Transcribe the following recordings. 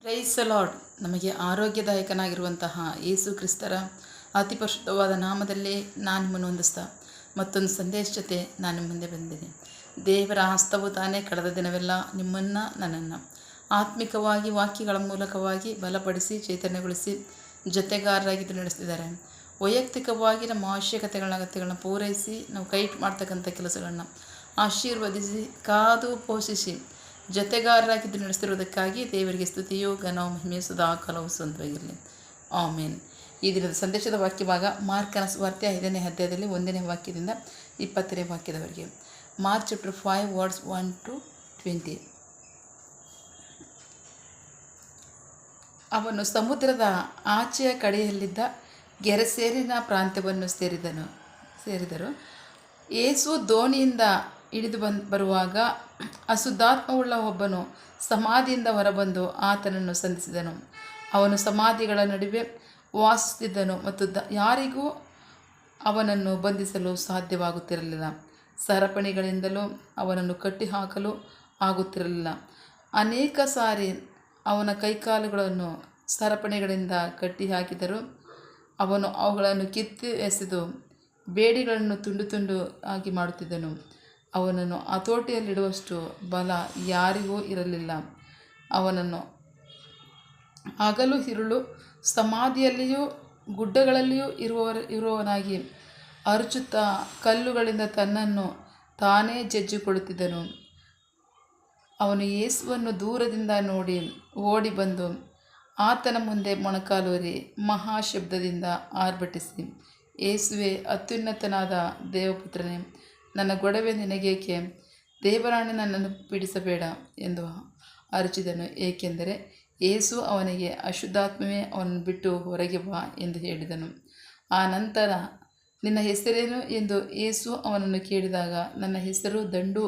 Praise the lord. ನಮಗೆ ಆರೋಗ್ಯದಾಯಕನಾಗಿರುವಂತಹ ಯೇಸು ಕ್ರಿಸ್ತರ ಅತಿ ಪರಿಶುದ್ಧವಾದ ನಾಮದಲ್ಲಿ ನಾನು ನಿಮ್ಮನ್ನು ಹೊಂದಿಸ್ತಾ ಮತ್ತೊಂದು ಸಂದೇಶ ಜೊತೆ ನಾನು ನಿಮ್ಮ ಮುಂದೆ ಬಂದಿದ್ದೀನಿ. ದೇವರ ಹಸ್ತವು ತಾನೇ ಕಳೆದ ದಿನವೆಲ್ಲ ನಿಮ್ಮನ್ನು ನನ್ನನ್ನು ಆತ್ಮಿಕವಾಗಿ ವಾಕ್ಯಗಳ ಮೂಲಕವಾಗಿ ಬಲಪಡಿಸಿ ಚೈತನ್ಯಗೊಳಿಸಿ ಜೊತೆಗಾರರಾಗಿದ್ದು ನಡೆಸ್ತಿದ್ದಾರೆ. ವೈಯಕ್ತಿಕವಾಗಿ ನಮ್ಮ ಅಗತ್ಯಗಳನ್ನ ಪೂರೈಸಿ ನಾವು ಕೈಟ್ ಮಾಡ್ತಕ್ಕಂಥ ಕೆಲಸಗಳನ್ನು ಆಶೀರ್ವದಿಸಿ ಕಾದು ಪೋಷಿಸಿ ಜೊತೆಗಾರರಾಗಿದ್ದು ನಡೆಸ್ತಿರುವುದಕ್ಕಾಗಿ ದೇವರಿಗೆ ಸ್ತುತಿಯು ಘನವು ಮಹಿಮೆ ಸದಾ ಕಾಲವು ಸ್ವಂತವಾಗಿರಲಿ. ಆಮೇನ್. ಈ ದಿನದ ಸಂದೇಶದ ವಾಕ್ಯ ಭಾಗ ಮಾರ್ಕನ ಸುವಾರ್ತೆ 5ನೇ ಅಧ್ಯಾಯದಲ್ಲಿ 1ನೇ ವಾಕ್ಯದಿಂದ 20ನೇ ವಾಕ್ಯದವರೆಗೆ. Mark chapter 5 words 1 to 20. ಅವನು ಸಮುದ್ರದ ಆಚೆಯ ಕಡೆಯಲ್ಲಿದ್ದ ಗೆರಸೇನಿನ ಪ್ರಾಂತ್ಯವನ್ನು ಸೇರಿದರು. ಯೇಸು ದೋಣಿಯಿಂದ ಇಳಿದು ಬರುವಾಗ ಅಶುದ್ಧಾತ್ಮವುಳ್ಳ ಒಬ್ಬನು ಸಮಾಧಿಯಿಂದ ಹೊರಬಂದು ಆತನನ್ನು ಸಂಧಿಸಿದನು. ಅವನು ಸಮಾಧಿಗಳ ನಡುವೆ ವಾಸಿಸುತ್ತಿದ್ದನು ಮತ್ತು ಯಾರಿಗೂ ಅವನನ್ನು ಬಂಧಿಸಲು ಸಾಧ್ಯವಾಗುತ್ತಿರಲಿಲ್ಲ. ಸರಪಣಿಗಳಿಂದಲೂ ಅವನನ್ನು ಕಟ್ಟಿಹಾಕಲು ಆಗುತ್ತಿರಲಿಲ್ಲ. ಅನೇಕ ಸಾರಿ ಅವನ ಕೈಕಾಲುಗಳನ್ನು ಸರಪಣಿಗಳಿಂದ ಕಟ್ಟಿಹಾಕಿದರೂ ಅವನು ಅವುಗಳನ್ನು ಕಿತ್ತು ಎಸೆದು ಬೇಡಿಗಳನ್ನು ತುಂಡು ತುಂಡು ಆಗಿ ಮಾಡುತ್ತಿದ್ದನು. ಅವನನ್ನು ಹತೋಟಿಯಲ್ಲಿಡುವಷ್ಟು ಬಲ ಯಾರಿಗೂ ಇರಲಿಲ್ಲ. ಅವನನ್ನು ಹಗಲು ಇರುಳು ಸಮಾಧಿಯಲ್ಲಿಯೂ ಗುಡ್ಡಗಳಲ್ಲಿಯೂ ಇರುವವನಾಗಿ ಅರಚುತ್ತಾ ಕಲ್ಲುಗಳಿಂದ ತನ್ನನ್ನು ತಾನೇ ಜಜ್ಜಿಕೊಳ್ಳುತ್ತಿದ್ದನು. ಅವನು ಯೇಸುವನ್ನು ದೂರದಿಂದ ನೋಡಿ ಓಡಿ ಬಂದು ಆತನ ಮುಂದೆ ಮೊಣಕಾಲೂರಿ ಮಹಾಶಬ್ದದಿಂದ ಆರ್ಭಟಿಸಿ, ಯೇಸುವೆ, ಅತ್ಯುನ್ನತನಾದ ದೇವಪುತ್ರನೇ, ನನ್ನ ಗೊಡವೆ ನಿನಗೇಕೆ? ದೇವರಾಣೆ, ನನ್ನನ್ನು ಪೀಡಿಸಬೇಡ ಎಂದು ಅರಚಿದನು. ಏಕೆಂದರೆ ಯೇಸು ಅವನಿಗೆ, ಅಶುದ್ಧಾತ್ಮವೇ, ಅವನನ್ನು ಬಿಟ್ಟು ಹೊರಗೆ ಬಾ ಎಂದು ಹೇಳಿದನು. ಆ ನಂತರ, ನಿನ್ನ ಹೆಸರೇನು ಎಂದು ಯೇಸು ಅವನನ್ನು ಕೇಳಿದಾಗ, ನನ್ನ ಹೆಸರು ದಂಡು,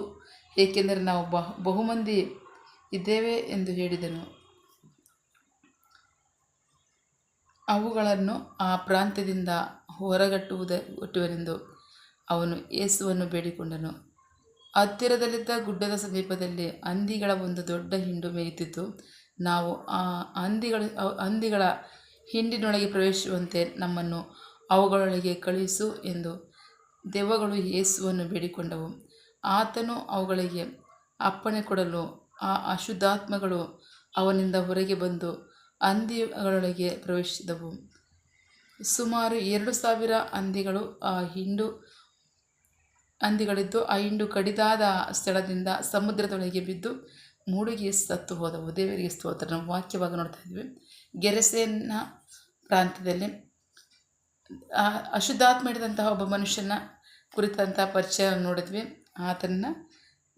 ಏಕೆಂದರೆ ನಾವು ಬಹುಮಂದಿ ಇದ್ದೇವೆ ಎಂದು ಹೇಳಿದನು. ಅವುಗಳನ್ನು ಆ ಪ್ರಾಂತ್ಯದಿಂದ ಹೊರಗಟ್ಟುವರೆಂದು ಅವನು ಯೇಸುವನ್ನು ಬೇಡಿಕೊಂಡನು. ಹತ್ತಿರದಲ್ಲಿದ್ದ ಗುಡ್ಡದ ಸಮೀಪದಲ್ಲಿ ಹಂದಿಗಳ ಒಂದು ದೊಡ್ಡ ಹಿಂಡು ಮೇಯುತ್ತಿತ್ತು. ನಾವು ಆ ಹಂದಿಗಳ ಹಿಂಡಿನೊಳಗೆ ಪ್ರವೇಶಿಸುವಂತೆ ನಮ್ಮನ್ನು ಅವುಗಳೊಳಗೆ ಕಳುಹಿಸು ಎಂದು ದೆವ್ವಗಳು ಯೇಸುವನ್ನು ಬೇಡಿಕೊಂಡವು. ಆತನು ಅವುಗಳಿಗೆ ಅಪ್ಪಣೆ ಕೊಡಲು ಆ ಅಶುದ್ಧಾತ್ಮಗಳು ಅವನಿಂದ ಹೊರಗೆ ಬಂದು ಹಂದಿಗಳೊಳಗೆ ಪ್ರವೇಶಿಸಿದವು. ಸುಮಾರು 2,000 ಹಂದಿಗಳಿದ್ದು ಆ ಹಿಂಡು ಕಡಿದಾದ ಸ್ಥಳದಿಂದ ಸಮುದ್ರದೊಳಗೆ ಬಿದ್ದು ಮುಳುಗಿ ಸತ್ತು ಹೋದವು. ದೇವರಿಗೆ ಸ್ತೋತ್ರ. ನಾವು ವಾಕ್ಯವಾಗ ನೋಡ್ತಾ ಇದ್ವಿ. ಗೆರಸೇನ ಪ್ರಾಂತ್ಯದಲ್ಲಿ ಅಶುದ್ಧಾತ್ಮ ಹಿಡಿದಂತಹ ಒಬ್ಬ ಮನುಷ್ಯನ ಕುರಿತಂಥ ಪರಿಚಯ ನೋಡಿದ್ವಿ. ಆತನನ್ನು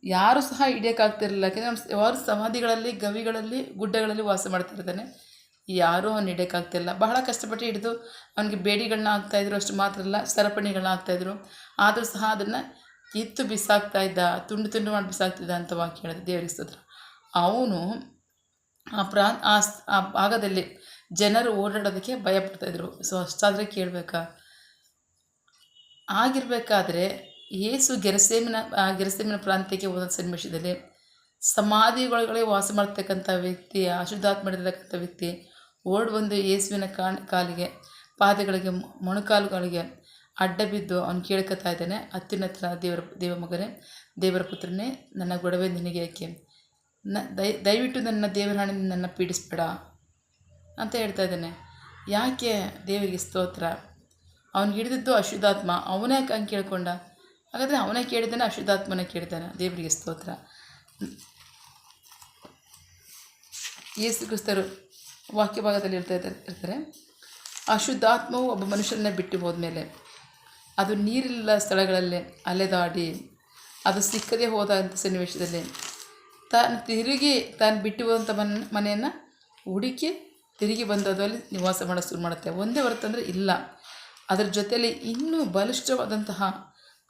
ಯಾರೂ ಸಹ ಹಿಡಿಯೋಕ್ಕಾಗ್ತಿರಲಿಲ್ಲ. ಯಾಕೆಂದರೆ ಯಾರು ಸಮಾಧಿಗಳಲ್ಲಿ, ಗವಿಗಳಲ್ಲಿ, ಗುಡ್ಡಗಳಲ್ಲಿ ವಾಸ ಮಾಡ್ತಿರ್ತಾನೆ. ಯಾರೂ ಅವನು ಹಿಡಿಯೋಕ್ಕಾಗ್ತಿಲ್ಲ. ಬಹಳ ಕಷ್ಟಪಟ್ಟು ಹಿಡಿದು ಅವನಿಗೆ ಬೇಡಿಗಳನ್ನ ಹಾಕ್ತಾಯಿದ್ರು. ಅಷ್ಟು ಮಾತ್ರ ಅಲ್ಲ, ಸರಪಣಿಗಳನ್ನ ಹಾಕ್ತಾಯಿದ್ರು. ಆದರೂ ಸಹ ಅದನ್ನು ಕಿತ್ತು ಬಿಸಾಕ್ತಾ ಇದ್ದ, ತುಂಡು ತುಂಡು ಮಾಡಿ ಬಿಸಾಕ್ತಿದ್ದ ಅಂತ ವಾಕ್ಯ ಹೇಳಿದೆ. ದೇವರಿಗೆ ಸ್ತೋತ್ರ. ಅವನು ಆ ಭಾಗದಲ್ಲಿ ಜನರು ಓಡಾಡೋದಕ್ಕೆ ಭಯಪಡ್ತಾಯಿದ್ರು. ಸೊ ಅಷ್ಟಾದರೆ ಕೇಳಬೇಕಾ? ಆಗಿರಬೇಕಾದ್ರೆ ಯೇಸು ಗೆರಸೇಮಿನ ಪ್ರಾಂತ್ಯಕ್ಕೆ ಹೋದ ಸನ್ನಿವೇಶದಲ್ಲಿ ಸಮಾಧಿಗಳೊಳಗೆ ವಾಸ ಮಾಡ್ತಕ್ಕಂಥ ವ್ಯಕ್ತಿ, ಅಶುದ್ಧಾತ್ಮ ಹಿಡಿದಿರ್ತಕ್ಕಂಥ ವ್ಯಕ್ತಿ ಓಡಿ ಬಂದು ಯೇಸುವಿನ ಕಾಲಿಗೆ, ಪಾದಗಳಿಗೆ, ಮೊಣಕಾಲುಗಳಿಗೆ ಅಡ್ಡ ಬಿದ್ದು ಅವನು ಕೇಳ್ಕೊತಾ ಇದ್ದಾನೆ, ಅತ್ಯುನ್ನತನ ದೇವ ಮಗನೇ, ದೇವರ ಪುತ್ರನೇ, ನನ್ನ ಗೊಡವೆ ನಿನಗೆ ಏಕೆ? ದಯವಿಟ್ಟು ನನ್ನ ದೇವರಾಣೆ ನನ್ನ ಪೀಡಿಸ್ಬೇಡ ಅಂತ ಹೇಳ್ತಾ ಇದ್ದಾನೆ. ಯಾಕೆ? ದೇವರಿಗೆ ಸ್ತೋತ್ರ. ಅವನು ಹಿಡಿದಿದ್ದು ಅಶುದ್ಧಾತ್ಮ. ಅವನೇ ಹಂಗೆ ಕೇಳ್ಕೊಂಡ. ಹಾಗಾದರೆ ಅವನೇ ಕೇಳಿದ್ದಾನೆ, ಅಶುದ್ಧಾತ್ಮನೇ ಕೇಳಿದ್ದಾನೆ. ದೇವರಿಗೆ ಸ್ತೋತ್ರ. ಯೇಸು ಕ್ರಿಸ್ತರು ವಾಕ್ಯ ಭಾಗದಲ್ಲಿ ಇರ್ತಾರೆ, ಅಶುದ್ಧಾತ್ಮವು ಒಬ್ಬ ಮನುಷ್ಯನನ್ನೇ ಬಿಟ್ಟು ಹೋದ್ಮೇಲೆ ಅದು ನೀರಿಲ್ಲ ಸ್ಥಳಗಳಲ್ಲಿ ಅಲೆದಾಡಿ ಅದು ಸಿಕ್ಕದೆ ಹೋದಂಥ ಸನ್ನಿವೇಶದಲ್ಲಿ ತಾನು ಬಿಟ್ಟು ಹೋದಂಥ ಮನೆಯನ್ನು ಹುಡುಕಿ ತಿರುಗಿ ಬಂದು ಅದರಲ್ಲಿ ನಿವಾಸ ಮಾಡೋದು ಶುರು ಮಾಡುತ್ತೆ. ಒಂದೇ ಹೊರತಂದರೆ ಇಲ್ಲ, ಅದರ ಜೊತೆಯಲ್ಲಿ ಇನ್ನೂ ಬಲಿಷ್ಠವಾದಂತಹ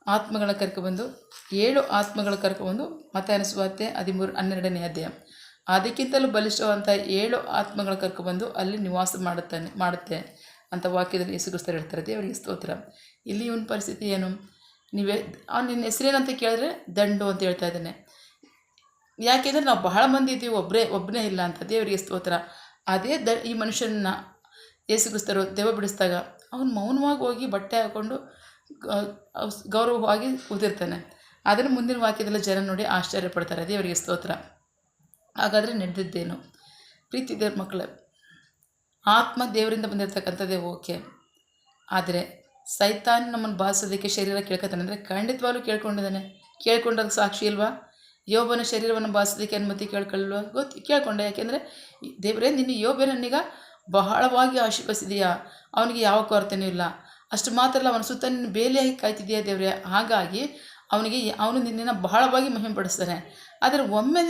ಆತ್ಮಗಳ ಕರ್ಕೊಬಂದು 7 ಆತ್ಮಗಳ ಕರ್ಕೊಬಂದು ಮತ್ತಾಯನ ಸುವಾರ್ತೆ 13-12ನೇ ಅಧ್ಯಾಯ, ಅದಕ್ಕಿಂತಲೂ ಬಲಿಷ್ಠವಾದಂಥ 7 ಆತ್ಮಗಳ ಕರ್ಕೊಬಂದು ಅಲ್ಲಿ ನಿವಾಸ ಮಾಡುತ್ತೆ ಅಂತ ವಾಕ್ಯದಲ್ಲಿ ಯೇಸು ಕ್ರಿಸ್ತರು ಹೇಳ್ತಾರೆ. ದೇವರಿಗೆ ಸ್ತೋತ್ರ. ಇಲ್ಲಿ ಇವನ ಪರಿಸ್ಥಿತಿ ಏನು? ನಿನ್ನ ಹೆಸರೇನಂತ ಕೇಳಿದ್ರೆ ದಂಡು ಅಂತ ಹೇಳ್ತಾ ಇದ್ದಾನೆ. ಯಾಕೆಂದರೆ ನಾವು ಬಹಳ ಮಂದಿ ಇದ್ದೀವಿ, ಒಬ್ಬನೇ ಇಲ್ಲ ಅಂತ. ದೇವರಿಗೆ ಸ್ತೋತ್ರ. ಅದೇ ಈ ಮನುಷ್ಯನನ್ನ ಯೇಸು ಕ್ರಿಸ್ತರು ದೆವ್ವ ಬಿಡಿಸಿದಾಗ ಅವನು ಮೌನವಾಗಿ ಹೋಗಿ ಬಟ್ಟೆ ಹಾಕ್ಕೊಂಡು ಗೌರವವಾಗಿ ಕೂತಿರ್ತಾನೆ. ಅದನ್ನು ಮುಂದಿನ ವಾಕ್ಯದಲ್ಲಿ ಜನ ನೋಡಿ ಆಶ್ಚರ್ಯ ಪಡ್ತಾರೆ. ದೇವರಿಗೆ ಸ್ತೋತ್ರ. ಹಾಗಾದರೆ ನಡೆದಿದ್ದೇನು? ಪ್ರೀತಿ ದೇವ್ರ ಮಕ್ಕಳೇ, ಆತ್ಮ ದೇವರಿಂದ ಬಂದಿರತಕ್ಕಂಥದ್ದೇ ಓಕೆ. ಆದರೆ ಸೈತಾನ್ ನಮ್ಮನ್ನು ಬಾಧಿಸೋದಕ್ಕೆ ಶರೀರ ಕೇಳ್ಕೊತಾನೆ ಅಂದರೆ ಖಂಡಿತವಾಗ್ಲೂ ಕೇಳ್ಕೊಂಡಿದ್ದಾನೆ. ಕೇಳ್ಕೊಂಡಾಗ ಸಾಕ್ಷಿ ಇಲ್ವಾ? ಯೋಬನ ಶರೀರವನ್ನು ಬಾಧಿಸೋದಕ್ಕೆ ಅನುಮತಿ ಕೇಳ್ಕೊಳ್ಳಲ್ವ? ಕೇಳ್ಕೊಂಡೆ. ಯಾಕೆಂದರೆ ದೇವರೇ, ನಿನ್ನ ಯೋಬನನ್ನೀಗ ಬಹಳವಾಗಿ ಆಶೀರ್ವದಿಸಿದೆಯಾ, ಅವನಿಗೆ ಯಾವ ಕೊರತೆಯೂ ಇಲ್ಲ. ಅಷ್ಟು ಮಾತ್ರ ಅಲ್ಲ, ಅವನ ಸುತ್ತ ನಿನ್ನ ಬೇಲಿಯಾಗಿ ಕಾಯ್ತಿದೆಯಾ ದೇವರೇ. ಹಾಗಾಗಿ ಅವನು ನಿನ್ನನ್ನು ಬಹಳವಾಗಿ ಮಹಿಮೆಪಡಿಸ್ತಾನೆ. ಆದರೆ ಒಮ್ಮೆ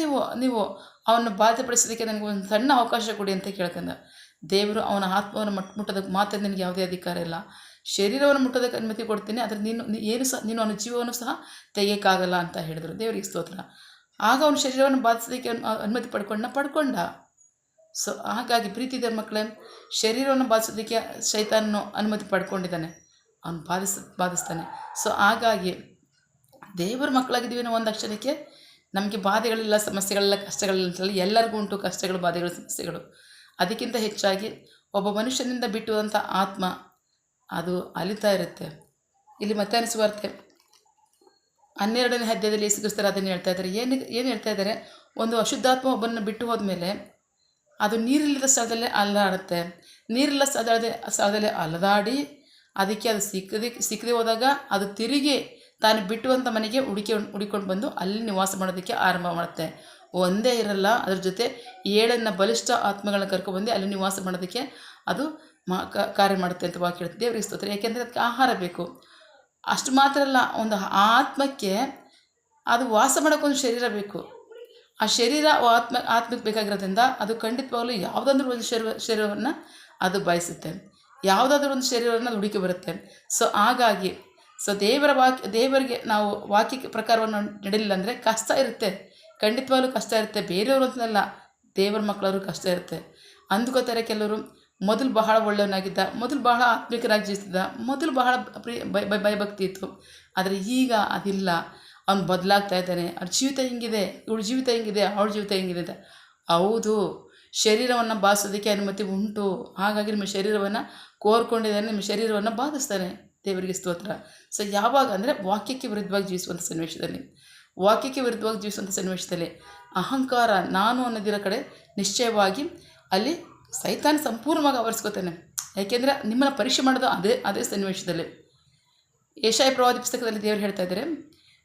ನೀವು ಅವನ್ನ ಬಾಧ್ಯಪಡಿಸೋದಕ್ಕೆ ನನಗೆ ಒಂದು ಸಣ್ಣ ಅವಕಾಶ ಕೊಡಿ ಅಂತ ಕೇಳ್ಕೊಂಡ. ದೇವರು ಅವನ ಆತ್ಮವನ್ನು ಮುಟ್ಟೋದಕ್ಕೆ ಮಾತ್ರ ನಿನಗೆ ಯಾವುದೇ ಅಧಿಕಾರ ಇಲ್ಲ. ಶರೀರವನ್ನು ಮುಟ್ಟೋದಕ್ಕೆ ಅನುಮತಿ ಕೊಡ್ತೀನಿ, ಆದರೆ ನೀನು ಅವನ ಜೀವವನ್ನು ಸಹ ತೆಗಿಯೋಕ್ಕಾಗಲ್ಲ ಅಂತ ಹೇಳಿದರು. ದೇವರಿಗೆ ಸ್ತೋತ್ರ. ಆಗ ಅವನ ಶರೀರವನ್ನು ಬಾಧಿಸೋದಕ್ಕೆ ಅನುಮತಿ ಪಡ್ಕೊಂಡ. ಸೊ ಹಾಗಾಗಿ ಪ್ರೀತಿ ದೇವ್ರ ಮಕ್ಕಳೇ, ಶರೀರವನ್ನು ಬಾಧಿಸೋದಕ್ಕೆ ಶೈತಾನನು ಅನುಮತಿ ಪಡ್ಕೊಂಡಿದ್ದಾನೆ, ಅವನು ಬಾಧಿಸ್ತಾನೆ. ಸೊ ಹಾಗಾಗಿ ದೇವರ ಮಕ್ಕಳಾಗಿದ್ದೀವಿ ನಾವು ಒಂದು ಅಕ್ಷರಕ್ಕೆ ನಮಗೆ ಬಾಧೆಗಳಿಲ್ಲ, ಸಮಸ್ಯೆಗಳಿಲ್ಲ, ಕಷ್ಟಗಳಿಲ್ಲ. ಎಲ್ಲರಿಗೂ ಉಂಟು ಕಷ್ಟಗಳು, ಬಾಧೆಗಳು, ಸಮಸ್ಯೆಗಳು. ಅದಕ್ಕಿಂತ ಹೆಚ್ಚಾಗಿ ಒಬ್ಬ ಮನುಷ್ಯನಿಂದ ಬಿಟ್ಟುವಂಥ ಆತ್ಮ ಅದು ಅಲಿತಾ ಇರುತ್ತೆ. ಇಲ್ಲಿ ಮತ್ತಾಯನ ಸುವಾರ್ತೆ 12ನೇ ಅಧ್ಯಾಯದಲ್ಲಿ ಯೇಸು ಕ್ರಿಸ್ತರು ಅದನ್ನು ಹೇಳ್ತಾ ಇದ್ದಾರೆ. ಏನು ಹೇಳ್ತಾ ಇದ್ದಾರೆ? ಒಂದು ಅಶುದ್ಧಾತ್ಮ ಒಬ್ಬನನ್ನು ಬಿಟ್ಟು ಹೋದ್ಮೇಲೆ ಅದು ನೀರಿಲ್ಲದ ಸ್ಥಳದಲ್ಲೇ ಅಲ್ಲಾಡುತ್ತೆ. ನೀರಿಲ್ಲ ಸ್ಥಳದಲ್ಲೇ ಅಲದಾಡಿ ಅದಕ್ಕೆ ಅದು ಸಿಕ್ಕದೆ ಹೋದಾಗ ಅದು ತಿರುಗಿ ತಾನು ಬಿಟ್ಟುವಂಥ ಮನೆಗೆ ಹುಡಿಕೊಂಡು ಬಂದು ಅಲ್ಲಿ ನಿವಾಸ ಮಾಡೋದಕ್ಕೆ ಆರಂಭ ಮಾಡುತ್ತೆ. ಒಂದೇ ಇರಲ್ಲ, ಅದ್ರ ಜೊತೆ 7 ಬಲಿಷ್ಠ ಆತ್ಮಗಳನ್ನ ಕರ್ಕೊಬಂದು ಅಲ್ಲಿ ನಿವಾಸ ಮಾಡೋದಕ್ಕೆ ಅದು ಕಾರ್ಯ ಮಾಡುತ್ತೆ ಅಂತ ವಾಕ್ಯ ಹೇಳುತ್ತೆ. ದೇವರಿಗೆ ಸ್ತೋತ್ರ. ಯಾಕೆಂದರೆ ಅದಕ್ಕೆ ಆಹಾರ ಬೇಕು. ಅಷ್ಟು ಮಾತ್ರ ಅಲ್ಲ, ಒಂದು ಆತ್ಮಕ್ಕೆ ಅದು ವಾಸ ಮಾಡೋಕ್ಕೊಂದು ಶರೀರ ಬೇಕು. ಆ ಶರೀರ ಆತ್ಮಕ್ಕೆ ಬೇಕಾಗಿರೋದ್ರಿಂದ ಅದು ಖಂಡಿತವಾಗಲೂ ಯಾವುದಾದ್ರೂ ಒಂದು ಶರೀರವನ್ನು ಅದು ಬಯಸುತ್ತೆ, ಯಾವುದಾದ್ರೂ ಒಂದು ಶರೀರವನ್ನು ಅದು ಹುಡುಕಿ ಬರುತ್ತೆ. ಸೊ ಹಾಗಾಗಿ ದೇವರಿಗೆ ನಾವು ವಾಕ್ಯಕ್ಕೆ ಪ್ರಕಾರವನ್ನು ನಡೆಯಲಿಲ್ಲ ಅಂದರೆ ಕಷ್ಟ ಇರುತ್ತೆ, ಖಂಡಿತವಾಗ್ಲೂ ಕಷ್ಟ ಇರುತ್ತೆ. ಬೇರೆಯವರು ಅಂತಲ್ಲ, ದೇವರ ಮಕ್ಕಳವರು ಕಷ್ಟ ಇರುತ್ತೆ. ಅಂದ್ಕೋತಾರೆ ಕೆಲವರು, ಮೊದಲು ಬಹಳ ಒಳ್ಳೆಯವನಾಗಿದ್ದ, ಮೊದಲು ಬಹಳ ಆತ್ಮಿಕರಾಗಿ ಜೀವಿಸ್ತಿದ್ದ, ಮೊದಲು ಬಹಳ ಭಯಭಕ್ತಿ ಇತ್ತು, ಆದರೆ ಈಗ ಅದಿಲ್ಲ. ಅವ್ನು ಬದಲಾಗ್ತಾ ಇದ್ದಾನೆ. ಅವ್ರ ಜೀವಿತ ಹಿಂಗಿದೆ, ಇವಳ ಜೀವಿತ ಹಿಂಗಿದೆ, ಅವಳ ಜೀವಿತ ಹಿಂಗಿದೆ ಅಂತ. ಹೌದು, ಶರೀರವನ್ನು ಬಾಧಿಸೋದಕ್ಕೆ ಅನುಮತಿ ಉಂಟು. ಹಾಗಾಗಿ ನಿಮ್ಮ ಶರೀರವನ್ನು ಕೋರ್ಕೊಂಡಿದ್ದಾನೆ, ನಿಮ್ಮ ಶರೀರವನ್ನು ಬಾಧಿಸ್ತಾನೆ. ದೇವರಿಗೆ ಸ್ತೋತ್ರ. ಸೊ ಯಾವಾಗ ಅಂದರೆ ವಾಕ್ಯಕ್ಕೆ ವಿರುದ್ಧವಾಗಿ ಜೀವಿಸುವಂಥ ಸನ್ನಿವೇಶದಲ್ಲಿ ಅಹಂಕಾರ, ನಾನು ಅನ್ನೋದಿರೋ ಕಡೆ ನಿಶ್ಚಯವಾಗಿ ಅಲ್ಲಿ ಸೈತಾನ ಸಂಪೂರ್ಣವಾಗಿ ಆವರಿಸ್ಕೋತಾನೆ. ಯಾಕೆಂದರೆ ನಿಮ್ಮನ್ನು ಪರೀಕ್ಷೆ ಮಾಡೋದು ಅದೇ ಸನ್ನಿವೇಶದಲ್ಲಿ. ಯೆಶಾಯ ಪ್ರವಾದಿ ಪುಸ್ತಕದಲ್ಲಿ ದೇವರು ಹೇಳ್ತಾ ಇದ್ದಾರೆ,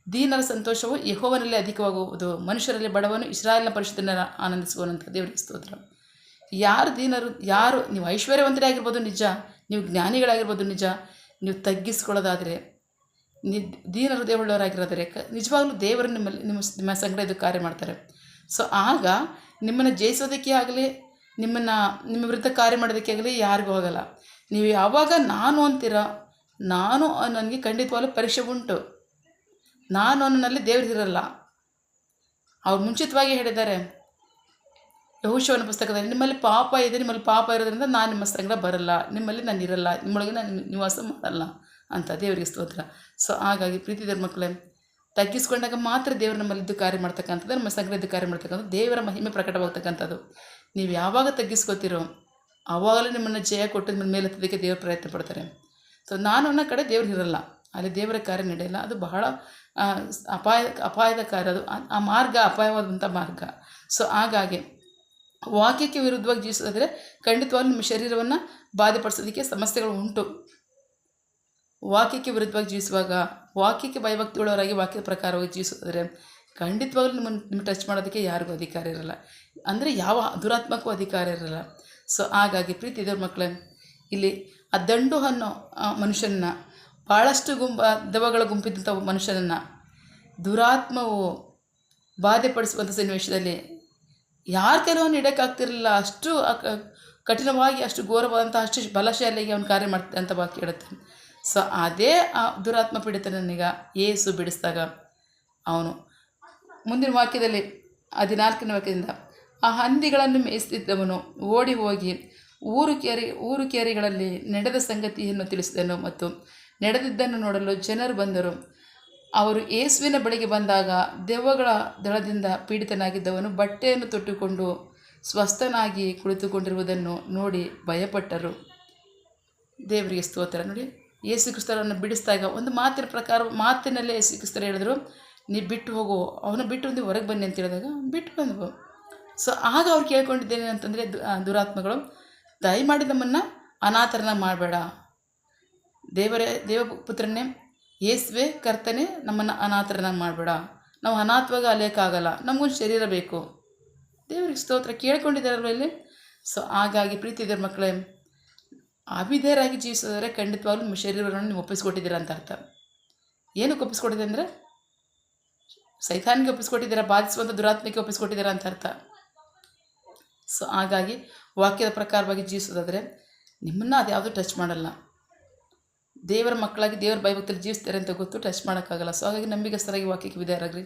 ದೀನರ ಸಂತೋಷವು ಯೆಹೋವನಲ್ಲಿ ಅಧಿಕವಾಗುವುದು, ಮನುಷ್ಯರಲ್ಲಿ ಬಡವನು ಇಸ್ರಾಯೇಲಿನ ಪರಿಶುದ್ಧನ ಆನಂದಿಸುವನಂತ. ದೇವರಿಗೆ ಸ್ತೋತ್ರ. ಯಾರು ದೀನರು, ನೀವು ಐಶ್ವರ್ಯವಂತರೇ ಆಗಿರ್ಬೋದು ನಿಜ, ನೀವು ಜ್ಞಾನಿಗಳಾಗಿರ್ಬೋದು ನಿಜ, ನೀವು ತಗ್ಗಿಸ್ಕೊಳ್ಳೋದಾದರೆ, ದೀನ ಹೃದಯವುಳ್ಳವರಾಗಿರೋದರೆ ನಿಜವಾಗ್ಲೂ ದೇವರು ನಿಮ್ಮ ಸಂಗ್ರಹದ ಕಾರ್ಯ ಮಾಡ್ತಾರೆ. ಸೊ ಆಗ ನಿಮ್ಮನ್ನು ಜಯಿಸೋದಕ್ಕೆ ಆಗಲಿ, ನಿಮ್ಮ ವಿರುದ್ಧ ಕಾರ್ಯ ಮಾಡೋದಕ್ಕೆ ಆಗಲಿ ಯಾರಿಗೂ ಹೋಗಲ್ಲ. ನೀವು ಯಾವಾಗ ನಾನು ಅಂತೀರೋ, ನನಗೆ ಖಂಡಿತವಾಗ್ಲೂ ಪರೀಕ್ಷೆ ಉಂಟು, ನಾನು ಅನ್ನೋನಲ್ಲಿ ದೇವರಿರಲ್ಲ. ಅವ್ರು ಮುಂಚಿತವಾಗಿ ಹೇಳಿದ್ದಾರೆ ಯೆಹೋಶುವನ ಪುಸ್ತಕದಲ್ಲಿ, ನಿಮ್ಮಲ್ಲಿ ಪಾಪ ಇದೆ, ನಿಮ್ಮಲ್ಲಿ ಪಾಪ ಇರೋದ್ರಿಂದ ನಾನು ನಿಮ್ಮ ಸಂಗ್ರಹ ಬರಲ್ಲ, ನಿಮ್ಮಲ್ಲಿ ನಾನು ಇರಲ್ಲ, ನಿಮ್ಮೊಳಗೆ ನಾನು ನಿವಾಸ ಮಾಡಲ್ಲ ಅಂತ. ದೇವರಿಗೆ ಸ್ತೋತ್ರ. ಸೊ ಹಾಗಾಗಿ ಪ್ರೀತಿ ದೇವ್ರ ಮಕ್ಕಳೇ, ತಗ್ಗಿಸ್ಕೊಂಡಾಗ ಮಾತ್ರ ದೇವರು ನಮ್ಮಲ್ಲಿದ್ದು ಕಾರ್ಯ ಮಾಡ್ತಕ್ಕಂಥದ್ದು, ನಮ್ಮ ಸಂಗ್ರಹದ್ದು ಕಾರ್ಯ ಮಾಡ್ತಕ್ಕಂಥದ್ದು, ದೇವರ ಮಹಿಮೆ ಪ್ರಕಟವಾಗ್ತಕ್ಕಂಥದ್ದು. ನೀವು ಯಾವಾಗ ತಗ್ಗಿಸ್ಕೋತೀರೋ ಆವಾಗಲೇ ನಿಮ್ಮನ್ನು ಜಯ ಕೊಟ್ಟು ನಿಮ್ಮ ಮೇಲೆ ಹತ್ತೋದಕ್ಕೆ ದೇವರು ಪ್ರಯತ್ನ ಪಡ್ತಾರೆ. ಸೊ ನಾನು ಅನ್ನೋ ಕಡೆ ದೇವ್ರು ಇರಲ್ಲ, ಅಲ್ಲಿ ದೇವರ ಕಾರ್ಯ ನಡೆಯಲ್ಲ. ಅದು ಬಹಳ ಅಪಾಯದ ಕಾರ್ಯ, ಅದು ಆ ಮಾರ್ಗ ಅಪಾಯವಾದಂಥ ಮಾರ್ಗ. ಸೊ ಹಾಗಾಗಿ ವಾಕ್ಯಕ್ಕೆ ವಿರುದ್ಧವಾಗಿ ಜೀವಿಸೋದಾದರೆ ಖಂಡಿತವಾಗ್ಲೂ ನಿಮ್ಮ ಶರೀರವನ್ನು ಬಾಧೆಪಡಿಸೋದಕ್ಕೆ ಸಮಸ್ಯೆಗಳು ಉಂಟು. ವಾಕ್ಯಕ್ಕೆ ವಿರುದ್ಧವಾಗಿ ಜೀವಿಸುವಾಗ, ವಾಕ್ಯಕ್ಕೆ ಭಯಭಕ್ತಿಯುಳ್ಳವರಾಗಿ ವಾಕ್ಯದ ಪ್ರಕಾರವಾಗಿ ಜೀವಿಸೋದಾದರೆ ಖಂಡಿತವಾಗ್ಲೂ ನಿಮ್ಮ ಟಚ್ ಮಾಡೋದಕ್ಕೆ ಯಾರಿಗೂ ಅಧಿಕಾರ ಇರಲ್ಲ, ಅಂದರೆ ಯಾವ ದುರಾತ್ಮಕ್ಕೂ ಅಧಿಕಾರ ಇರಲ್ಲ. ಸೊ ಹಾಗಾಗಿ ಪ್ರೀತಿ ದೇವ್ರ ಮಕ್ಕಳೇ, ಇಲ್ಲಿ ಆ ದಂಡು ಅನ್ನೋ ಮನುಷ್ಯನನ್ನು, ಭಾಳಷ್ಟು ದೆವ್ವಗಳ ಗುಂಪಿದ್ದಂಥ ಮನುಷ್ಯನನ್ನು ದುರಾತ್ಮವು ಬಾಧೆಪಡಿಸುವಂಥ ಸನ್ನಿವೇಶದಲ್ಲಿ ಯಾರು ಕೆಲವೊಂದು ಇಡೋಕ್ಕಾಗ್ತಿರಲಿಲ್ಲ, ಅಷ್ಟು ಕಠಿಣವಾಗಿ, ಅಷ್ಟು ಘೋರವಾದಂಥ, ಅಷ್ಟು ಬಲಶಾಲಿಯಾಗಿ ಅವನು ಕಾರ್ಯ ಮಾಡ್ತಾನೆ ಅಂತ ವಾಕ್ಯ ಹೇಳುತ್ತೆ. ಸೊ ಅದೇ ಆ ದುರಾತ್ಮ ಪೀಡಿತನನ್ನೀಗ ಯೇಸು ಬಿಡಿಸಿದಾಗ, ಅವನು ಮುಂದಿನ ವಾಕ್ಯದಲ್ಲಿ 14ನೇ ವಾಕ್ಯದಿಂದ, ಆ ಹಂದಿಗಳನ್ನು ಮೇಯಿಸುತ್ತಿದ್ದವನು ಓಡಿ ಹೋಗಿ ಊರು ಕೇರಿಗಳಲ್ಲಿ ನಡೆದ ಸಂಗತಿಯನ್ನು ತಿಳಿಸಿದನು, ಮತ್ತು ನಡೆದಿದ್ದನ್ನು ನೋಡಲು ಜನರು ಬಂದರು. ಅವರು ಯೇಸುವಿನ ಬಳಿಗೆ ಬಂದಾಗ ದೆವ್ವಗಳ ದಳದಿಂದ ಪೀಡಿತನಾಗಿದ್ದವನು ಬಟ್ಟೆಯನ್ನು ತೊಟ್ಟುಕೊಂಡು ಸ್ವಸ್ಥನಾಗಿ ಕುಳಿತುಕೊಂಡಿರುವುದನ್ನು ನೋಡಿ ಭಯಪಟ್ಟರು. ದೇವರಿಗೆ ಸ್ತೋತ್ರ. ನೋಡಿ, ಯೇಸು ಕ್ರಿಸ್ತರನ್ನು ಬಿಡಿಸಿದಾಗ ಒಂದು ಮಾತಿನಲ್ಲೇ ಯೇಸು ಕ್ರಿಸ್ತರು ಹೇಳಿದ್ರು, ನೀವು ಬಿಟ್ಟು ಹೋಗು, ಅವನು ಬಿಟ್ಟು ಒಂದು ಹೊರಗೆ ಬನ್ನಿ ಅಂತ ಹೇಳಿದಾಗ ಬಿಟ್ಟು ಬಂದವು. ಸೊ ಆಗ ಅವ್ರು ಕೇಳ್ಕೊಂಡಿದ್ದೇನೆ ಅಂತಂದರೆ ದುರಾತ್ಮಗಳು, ದಯಮಾಡಿ ನಮ್ಮನ್ನು ಅನಾಥರನ್ನ ಮಾಡಬೇಡ, ದೇವಪುತ್ರನೇ ಯೇಸುವೆ ಕರ್ತನೆ, ನಮ್ಮನ್ನು ಅನಾಥರನ್ನ ಮಾಡಬೇಡ, ನಾವು ಅನಾಥವಾಗಿ ಅಲೆಯೋಕ್ಕಾಗಲ್ಲ, ನಮಗೊಂದು ಶರೀರ ಬೇಕು. ದೇವರಿಗೆ ಸ್ತೋತ್ರ. ಕೇಳ್ಕೊಂಡಿದ್ದಾರಲ್ವ ಇಲ್ಲಿ. ಸೊ ಹಾಗಾಗಿ ಪ್ರೀತಿ ದೇವ್ರ ಮಕ್ಕಳೇ, ಅವಿಧೇಯರಾಗಿ ಜೀವಿಸೋದ್ರೆ ಖಂಡಿತವಾಗ್ಲೂ ನಿಮ್ಮ ಶರೀರವನ್ನು ನೀವು ಒಪ್ಪಿಸ್ಕೊಟ್ಟಿದ್ದೀರಾ ಅಂತ ಅರ್ಥ. ಏನಕ್ಕೆ ಒಪ್ಪಿಸ್ಕೊಟ್ಟಿದೆ ಅಂದರೆ ಸೈತಾನಿಗೆ ಒಪ್ಪಿಸ್ಕೊಟ್ಟಿದ್ದೀರಾ, ಬಾಧಿಸುವಂಥ ದುರಾತ್ಮಕ್ಕೆ ಒಪ್ಪಿಸ್ಕೊಟ್ಟಿದ್ದೀರಾ ಅಂತ ಅರ್ಥ. ಸೊ ಹಾಗಾಗಿ ವಾಕ್ಯದ ಪ್ರಕಾರವಾಗಿ ಜೀವಿಸೋದಾದರೆ ನಿಮ್ಮನ್ನು ಅದು ಯಾವುದೂ ಟಚ್ ಮಾಡಲ್ಲ. ದೇವರ ಮಕ್ಕಳಾಗಿ ದೇವರ ಭಯಭಕ್ತರಲ್ಲಿ ಜೀವಿಸ್ತಾರೆ ಅಂತ ಗೊತ್ತು, ಟಚ್ ಮಾಡೋಕ್ಕಾಗಲ್ಲ. ಸೊ ಹಾಗಾಗಿ ನಂಬಿಗಸ್ತರಾಗಿ ವಾಕ್ಯಕ್ಕೆ ವಿಧೇಯರಾಗ್ರಿ,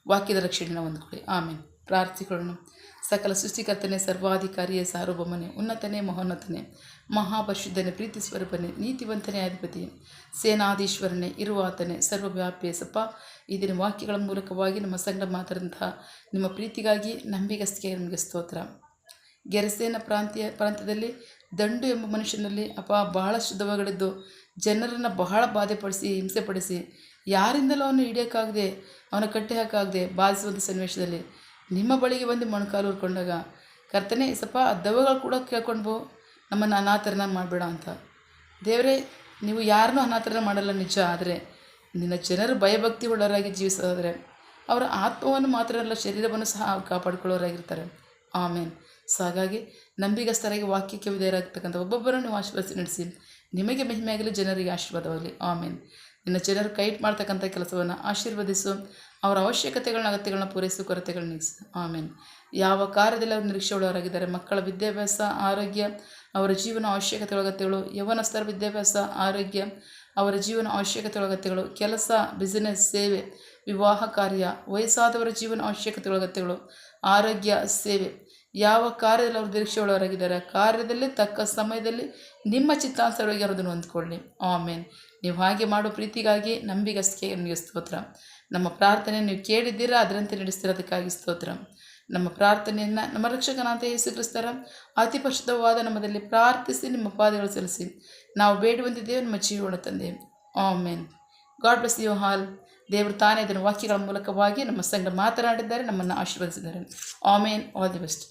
ವಾಕ್ಯದ ರಕ್ಷಣೆನ ಹೊಂದ್ಕೊಳ್ಳಿ. ಆಮೇಲೆ ಪ್ರಾರ್ಥಿಕೊಳ್ಳೋಣ. ಸಕಲ ಸೃಷ್ಟಿಕರ್ತನೇ, ಸರ್ವಾಧಿಕಾರಿಯೇ, ಸಾರ್ವಭೌಮನೇ, ಉನ್ನತನೇ, ಮಹೋನ್ನತನೇ, ಮಹಾಪರಿಶುದ್ಧನೇ, ಪ್ರೀತಿ ಸ್ವರೂಪನೇ, ನೀತಿವಂತನೇ, ಅಧಿಪತಿಯೇ, ಸೇನಾಧೀಶ್ವರನೇ, ಇರುವಾತನೇ, ಸರ್ವವ್ಯಾಪಿಯೇ. ಸಪ್ಪ, ಈ ದಿನ ವಾಕ್ಯಗಳ ಮೂಲಕವಾಗಿ ನಮ್ಮ ಸಂಗಡ ಮಾತಾಡಿದಂತಹ ನಿಮ್ಮ ಪ್ರೀತಿಗಾಗಿ, ನಂಬಿಗಸ್ತಿಗೆ ನಿಮಗೆ ಸ್ತೋತ್ರ. ಗೆರಸೇನ ಪ್ರಾಂತ್ಯದಲ್ಲಿ ದಂಡು ಎಂಬ ಮನುಷ್ಯನಲ್ಲಿ ಬಹಳಷ್ಟು ದೆವ್ವಗಳಿದ್ದು ಜನರನ್ನು ಬಹಳ ಬಾಧೆಪಡಿಸಿ, ಹಿಂಸೆಪಡಿಸಿ, ಯಾರಿಂದಲೂ ಅವನು ಹಿಡಿಯೋಕ್ಕಾಗದೆ, ಅವನ ಕಟ್ಟಿ ಹಾಕಾಗದೆ ಬಾಧಿಸುವಂಥ ಸನ್ನಿವೇಶದಲ್ಲಿ ನಿಮ್ಮ ಬಳಿಗೆ ಬಂದು ಮೊಣಕಾಲು ಹುರ್ಕೊಂಡಾಗ, ಕರ್ತನೇ ಸಪ್ಪ, ಆ ದೆವ್ವಗಳು ಕೂಡ ಕೇಳ್ಕೊಂಡು ನಮ್ಮನ್ನು ಅನಾಥರನ್ನ ಮಾಡಬೇಡ ಅಂತ. ದೇವರೇ, ನೀವು ಯಾರನ್ನೂ ಅನಾಥರನ್ನ ಮಾಡಲ್ಲ ನಿಜ, ಆದರೆ ನಿನ್ನ ಜನರು ಭಯಭಕ್ತಿ ಉಳ್ಳವರಾಗಿ ಜೀವಿಸೋದಾದರೆ ಅವರ ಆತ್ಮವನ್ನು ಮಾತ್ರ ಅಲ್ಲ, ಶರೀರವನ್ನು ಸಹ ಕಾಪಾಡಿಕೊಳ್ಳೋರಾಗಿರ್ತಾರೆ. ಆಮೇನ್. ಸೊ ಹಾಗಾಗಿ ನಂಬಿಗಸ್ತರಾಗಿ ವಾಕ್ಯಕ್ಕೆ ವಿಧೇಯರಾಗ್ತಕ್ಕಂಥ ಒಬ್ಬೊಬ್ಬರನ್ನು ನೀವು ಆಶೀರ್ವದಿಸಿ ನಡೆಸಿ, ನಿಮಗೆ ಮಹಿಮೆಯಾಗಲಿ, ಜನರಿಗೆ ಆಶೀರ್ವಾದವಾಗಲಿ. ಆಮೇನ್. ನಿನ್ನ ಜನರು ಕೈಟ್ ಮಾಡ್ತಕ್ಕಂಥ ಕೆಲಸವನ್ನು ಆಶೀರ್ವದಿಸು, ಅವರ ಅವಶ್ಯಕತೆಗಳನ್ನ, ಅಗತ್ಯಗಳನ್ನ ಪೂರೈಸು, ಕೊರತೆಗಳನ್ನ ನೀಗಿಸು. ಆಮೇನ್. ಯಾವ ಕಾರ್ಯದಲ್ಲಿ ಅವರು ನಿರೀಕ್ಷೆ ಉಳ್ಳವರಾಗಿದ್ದಾರೆ, ಮಕ್ಕಳ ವಿದ್ಯಾಭ್ಯಾಸ, ಆರೋಗ್ಯ, ಅವರ ಜೀವನ ಅವಶ್ಯಕತೆಗಳ ಅಗತ್ಯಗಳು, ಯೌವನಸ್ಥರ ವಿದ್ಯಾಭ್ಯಾಸ, ಆರೋಗ್ಯ, ಅವರ ಜೀವನ ಅವಶ್ಯಕತೆಗಳ ಅಗತ್ಯಗಳು, ಕೆಲಸ, ಬಿಸಿನೆಸ್, ಸೇವೆ, ವಿವಾಹ ಕಾರ್ಯ, ವಯಸ್ಸಾದವರ ಜೀವನ ಅವಶ್ಯಕತೆಗಳ ಅಗತ್ಯಗಳು, ಆರೋಗ್ಯ, ಸೇವೆ, ಯಾವ ಕಾರ್ಯದಲ್ಲಿ ಅವರು ನಿರೀಕ್ಷೆ ಉಳ್ಳವರಾಗಿದ್ದಾರೆ, ಕಾರ್ಯದಲ್ಲಿ ತಕ್ಕ ಸಮಯದಲ್ಲಿ ನಿಮ್ಮ ಚಿತ್ತಾನುಸಾರವಾಗಿ ಅವರದನ್ನು ಹೊಂದ್ಕೊಳ್ಳಿ. ಆಮೇನ್. ನೀವು ಹಾಗೆ ಮಾಡೋ ಪ್ರೀತಿಗಾಗಿ, ನಂಬಿಗಸ್ತಿಗೆ ನಿಮಗೆ ಸ್ತೋತ್ರ. ನಮ್ಮ ಪ್ರಾರ್ಥನೆ ನೀವು ಕೇಳಿದ್ದೀರಾ, ಅದರಂತೆ ನಡೆಸ್ತಿರೋದಕ್ಕಾಗಿ ಸ್ತೋತ್ರ. ನಮ್ಮ ಪ್ರಾರ್ಥನೆಯನ್ನು ನಮ್ಮ ರಕ್ಷಕನಾದ ಯೇಸು ಕ್ರಿಸ್ತರ ಅತಿ ಪರಿಶುದ್ಧವಾದ ನಮ್ಮದಲ್ಲಿ ಪ್ರಾರ್ಥಿಸಿ ನಿಮ್ಮ ಪಾದಗಳು ಸಲ್ಲಿಸಿ ನಾವು ಬೇಡುವಂತಿದ್ದೇವೆ ನಿಮ್ಮ ಜೀವನ ತಂದೆ. Amen. God bless you all. ದೇವರು ತಾನೇ ಇದನ್ನು ವಾಕ್ಯಗಳ ಮೂಲಕವಾಗಿ ನಮ್ಮ ಸಂಗಡ ಮಾತನಾಡಿದ್ದಾರೆ, ನಮ್ಮನ್ನು ಆಶೀರ್ವದಿಸಿದ್ದಾರೆ. ಆಮೇನ್. All the best.